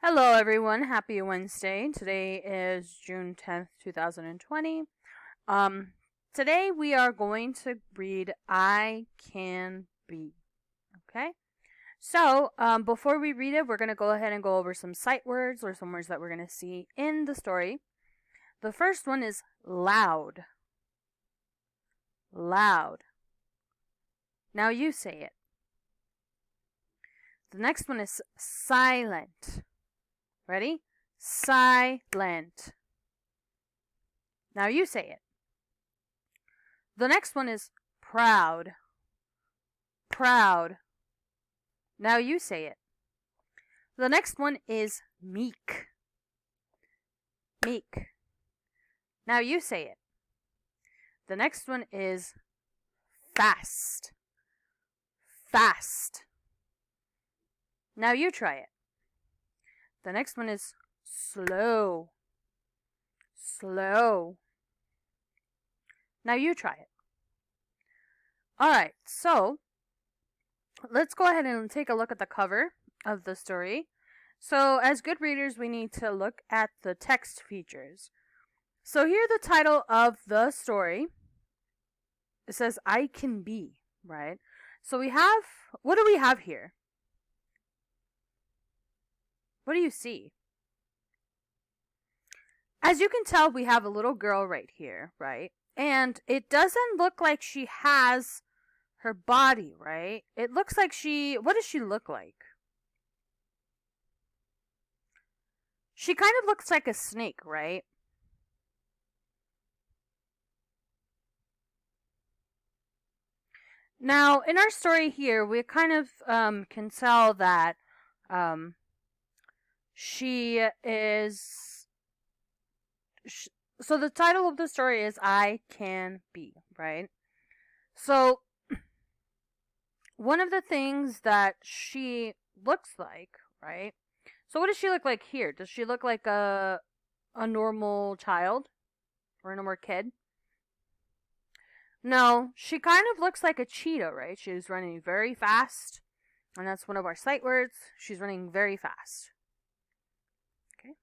Hello, everyone. Happy Wednesday. Today is June 10th, 2020. Um, Today we are going to read I Can Be. Okay? So, before we read it, we're going to go ahead and go over some sight words or some words that we're going to see in the story. The first one is loud. Loud. Now you say it. The next one is silent. Ready? Silent. Now you say it. The next one is proud. Proud. Now you say it. The next one is meek. Meek. Now you say it. The next one is fast. Fast. Now you try it. The next one is slow. Slow. Now you try it. Alright, so let's go ahead and take a look at the cover of the story. So, as good readers, we need to look at the text features. So, here the title of the story. It says, I Can Be, right? So, what do we have here? What do you see? As you can tell, we have a little girl right here, right? And it doesn't look like she has her body, right? It looks like what does she look like? She kind of looks like a snake, right? Now, in our story here, we kind of can tell that she is. So the title of the story is I Can Be, right? So one of the things that she looks like, right? So what does she look like here? Does she look like a normal child or a normal kid? No, she kind of looks like a cheetah, right? She's running very fast, and that's one of our sight words. She's running very fast. Okay.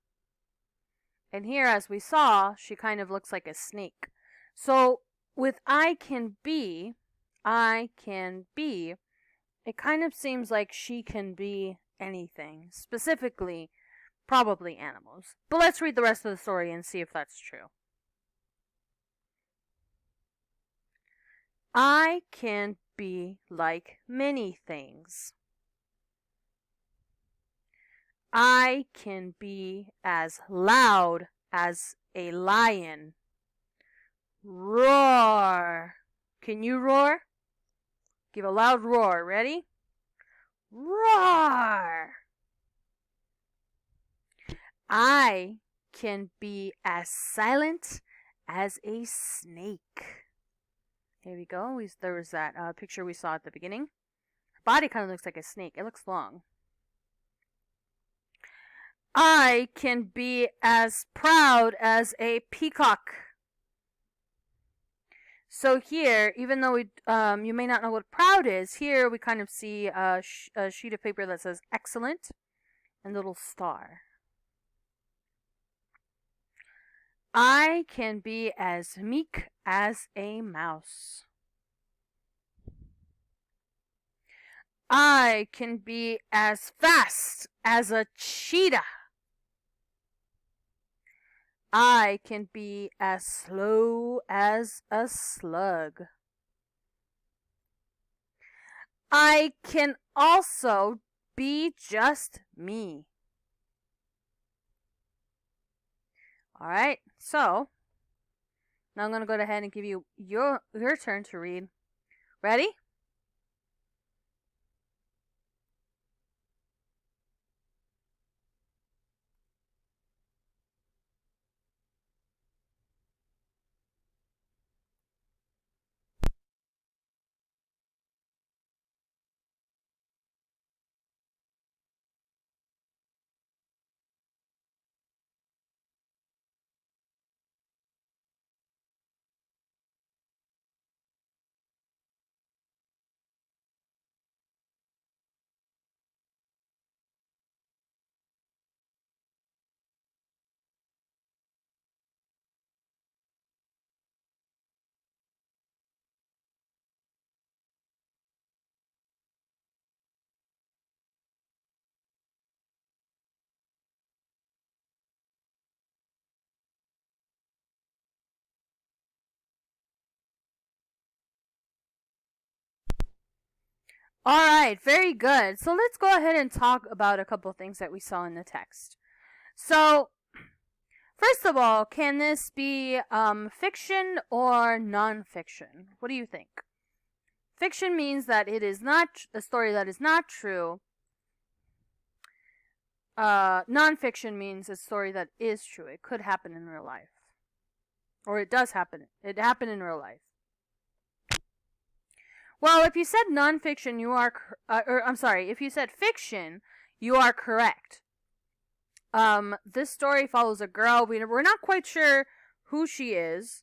And here, as we saw, she kind of looks like a snake. So with I can be, it kind of seems like she can be anything, specifically, probably animals. But let's read the rest of the story and see if that's true. I can be like many things. I can be as loud as a lion. Roar. Can you roar? Give a loud roar. Ready? Roar. I can be as silent as a snake. Here we go. There was that picture we saw at the beginning. Her body kind of looks like a snake. It looks long. I can be as proud as a peacock. So here, even though you may not know what proud is, here we kind of see a sheet of paper that says excellent and a little star. I can be as meek as a mouse. I can be as fast as a cheetah. I can be as slow as a slug. I can also be just me. Alright, so now I'm going to go ahead and give you your turn to read. Ready? Alright, very good. So let's go ahead and talk about a couple things that we saw in the text. So, first of all, can this be fiction or non-fiction? What do you think? Fiction means that it is not a story that is not true. Non-fiction means a story that is true. It could happen in real life. Or it does happen. It happened in real life. Well, if you said non-fiction, you are... if you said fiction, you are correct. This story follows a girl. We're not quite sure who she is.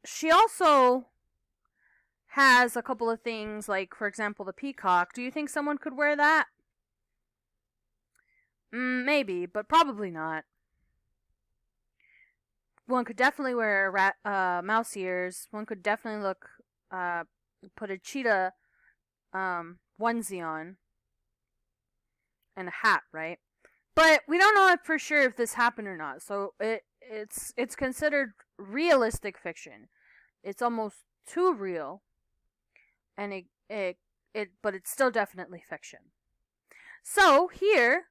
She also has a couple of things, like, for example, the peacock. Do you think someone could wear that? Maybe, but probably not. One could definitely wear mouse ears. One could definitely put a cheetah onesie on and a hat, right? But we don't know for sure if this happened or not. So it's considered realistic fiction. It's almost too real, and but it's still definitely fiction. So here,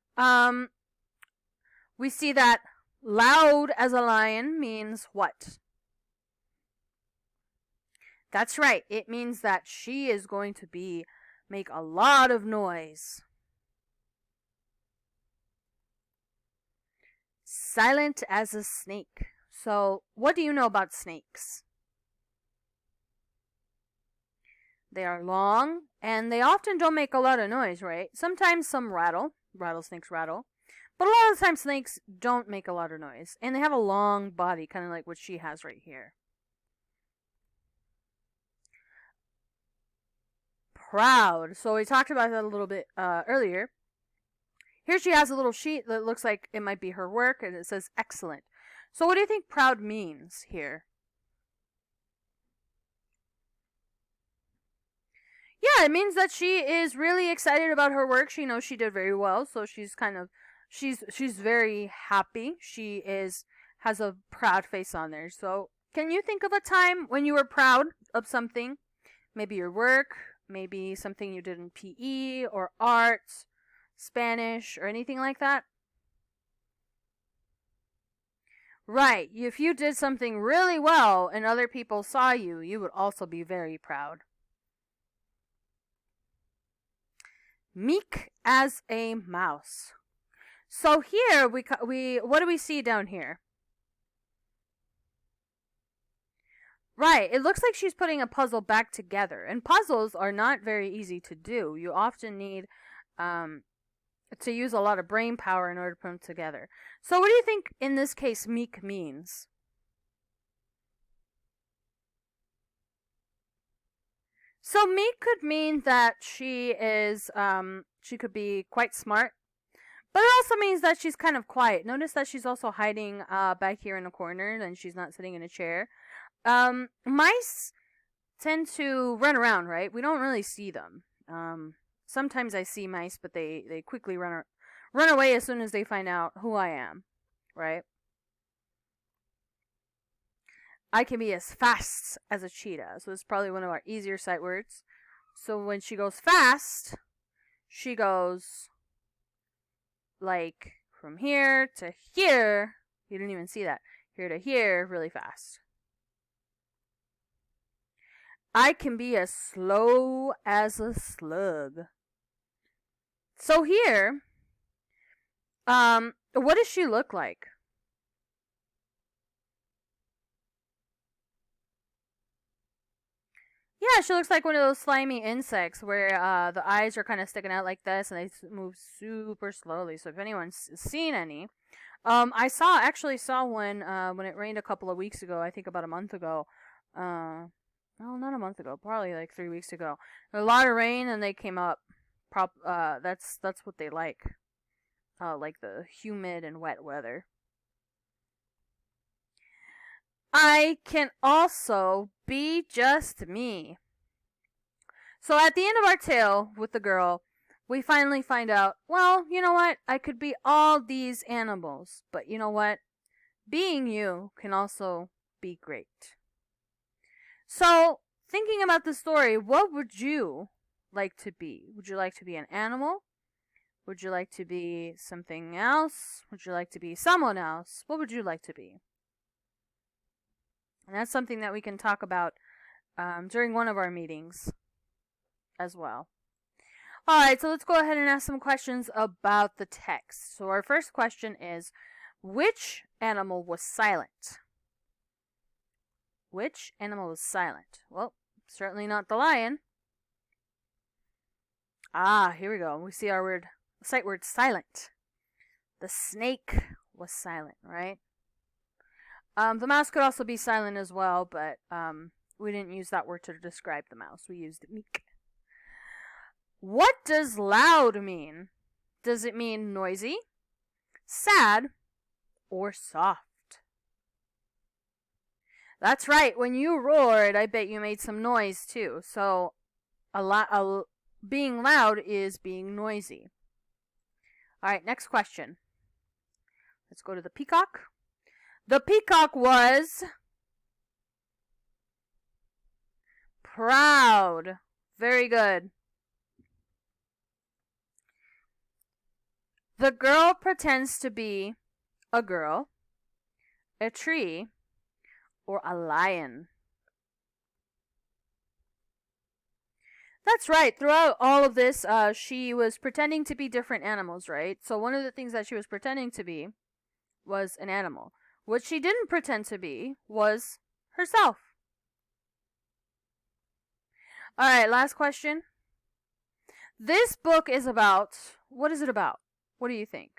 we see that loud as a lion means what? That's right. It means that she is going to make a lot of noise. Silent as a snake. So, what do you know about snakes? They are long, and they often don't make a lot of noise, right? Sometimes some rattlesnakes rattle, but a lot of the time snakes don't make a lot of noise, and they have a long body, kind of like what she has right here. Proud. So we talked about that a little bit earlier. Here she has a little sheet that looks like it might be her work, and it says excellent. So what do you think proud means here? Yeah, it means that she is really excited about her work. She knows she did very well, so she's very happy. She has a proud face on there. So, can you think of a time when you were proud of something? Maybe your work, maybe something you did in PE or arts, Spanish, or anything like that? Right. If you did something really well and other people saw you, you would also be very proud. Meek as a mouse. So here we what do we see down here? Right, it looks like she's putting a puzzle back together, and puzzles are not very easy to do. You often need to use a lot of brain power in order to put them together. So what do you think in this case meek means? So meek could mean that she could be quite smart, but it also means that she's kind of quiet. Notice that she's also hiding back here in a corner, and she's not sitting in a chair. Mice tend to run around, right? We don't really see them. Sometimes I see mice, but they quickly run away as soon as they find out who I am, right? I can be as fast as a cheetah. So this is probably one of our easier sight words. So when she goes fast, she goes like from here to here. You didn't even see that. Here to here really fast. I can be as slow as a slug. So here, what does she look like? Yeah, she looks like one of those slimy insects where the eyes are kind of sticking out like this, and they move super slowly. So if anyone's seen any, I actually saw one when it rained a couple of weeks ago. I think about a month ago. No, not a month ago. Probably like 3 weeks ago. A lot of rain, and they came up. That's what they like the humid and wet weather. I can also be just me. So at the end of our tale with the girl, we finally find out, well, you know what? I could be all these animals, but you know what? Being you can also be great. So, thinking about the story, what would you like to be? Would you like to be an animal? Would you like to be something else? Would you like to be someone else? What would you like to be? And that's something that we can talk about during one of our meetings as well. Alright, so let's go ahead and ask some questions about the text. So our first question is, which animal was silent? Which animal was silent? Well, certainly not the lion. Here we go. We see our sight word silent. The snake was silent, right? The mouse could also be silent as well, but we didn't use that word to describe the mouse. We used meek. What does loud mean? Does it mean noisy, sad, or soft? That's right. When you roared, I bet you made some noise too. So, being loud is being noisy. All right, next question. Let's go to the peacock. The peacock was proud. Very good. The girl pretends to be a girl, a tree, or a lion. That's right. Throughout all of this, she was pretending to be different animals, right? So one of the things that she was pretending to be was an animal. What she didn't pretend to be was herself. Alright, last question. This book is about... What is it about? What do you think?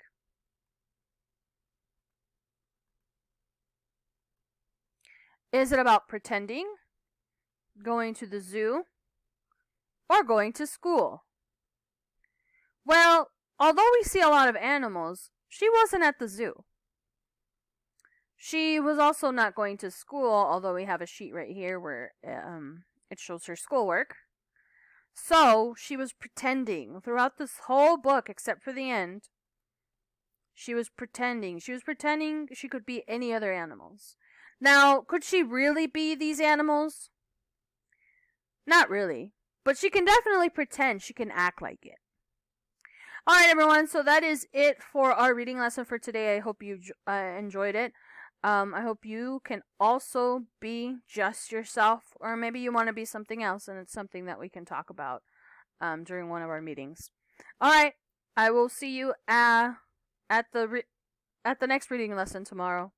Is it about pretending, going to the zoo, or going to school? Well, although we see a lot of animals, she wasn't at the zoo. She was also not going to school, although we have a sheet right here where it shows her schoolwork. So, she was pretending throughout this whole book, except for the end. She was pretending. She was pretending she could be any other animals. Now, could she really be these animals? Not really. But she can definitely pretend. She can act like it. Alright, everyone. So that is it for our reading lesson for today. I hope you enjoyed it. I hope you can also be just yourself, or maybe you want to be something else, and it's something that we can talk about during one of our meetings. Alright, I will see you at the next reading lesson tomorrow.